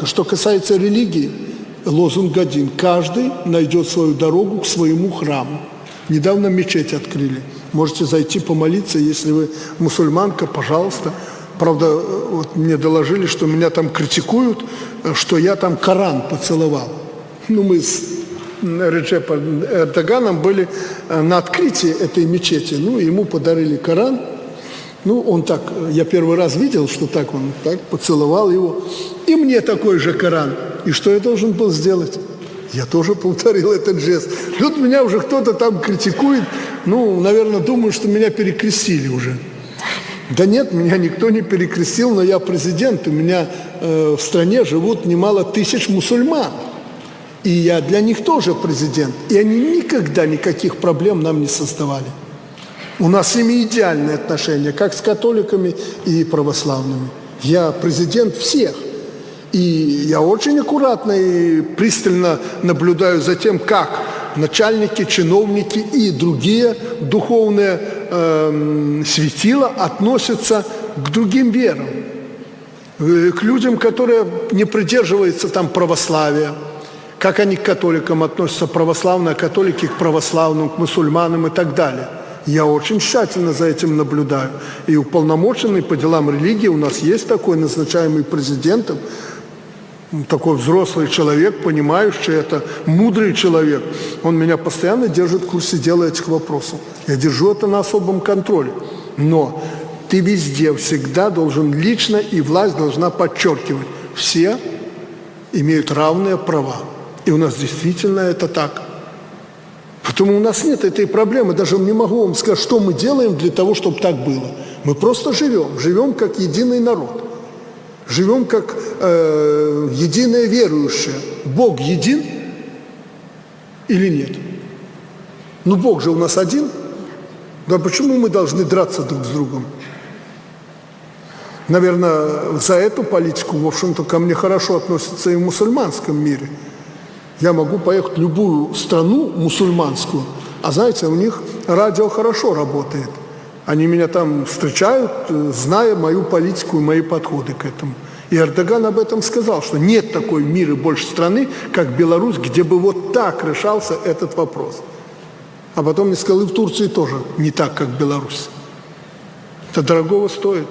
Что касается религии, лозунг один. Каждый найдет свою дорогу к своему храму. Недавно мечеть открыли. Можете зайти помолиться, если вы мусульманка, пожалуйста. Правда, вот мне доложили, что меня там критикуют, что я там Коран поцеловал. Мы с Реджепом Эрдоганом были на открытии этой мечети. Ему подарили Коран. Он так, я первый раз видел, что так он так поцеловал его. И мне такой же Коран. И что я должен был сделать? Я тоже повторил этот жест. Тут меня уже кто-то там критикует. Наверное, думаю, что меня перекрестили уже. Да нет, меня никто не перекрестил, но я президент. У меня в стране живут немало тысяч мусульман. И я для них тоже президент. И они никогда никаких проблем нам не создавали. У нас с ними идеальные отношения, как с католиками и православными. Я президент всех. И я очень аккуратно и пристально наблюдаю за тем, как начальники, чиновники и другие духовные светила относятся к другим верам. К людям, которые не придерживаются православия. Как они к католикам относятся, православные, католики к православным, к мусульманам и так далее. Я очень тщательно за этим наблюдаю. И уполномоченный по делам религии у нас есть такой, назначаемый президентом, такой взрослый человек, понимающий это, мудрый человек. Он меня постоянно держит в курсе дела этих вопросов. Я держу это на особом контроле. Но ты везде, всегда должен лично, и власть должна подчеркивать, все имеют равные права. И у нас действительно это так. Поэтому у нас нет этой проблемы. Даже не могу вам сказать, что мы делаем для того, чтобы так было. Мы просто живем. Живем как единый народ. Живем как единое верующее. Бог един или нет? Бог же у нас один. Да почему мы должны драться друг с другом? Наверное, за эту политику, в общем-то, ко мне хорошо относятся и в мусульманском мире. Я могу поехать в любую страну мусульманскую, а знаете, у них радио хорошо работает. Они меня там встречают, зная мою политику и мои подходы к этому. И Эрдоган об этом сказал, что нет такой в мире больше страны, как Беларусь, где бы вот так решался этот вопрос. А потом мне сказал, и в Турции тоже не так, как Беларусь. Это дорогого стоит.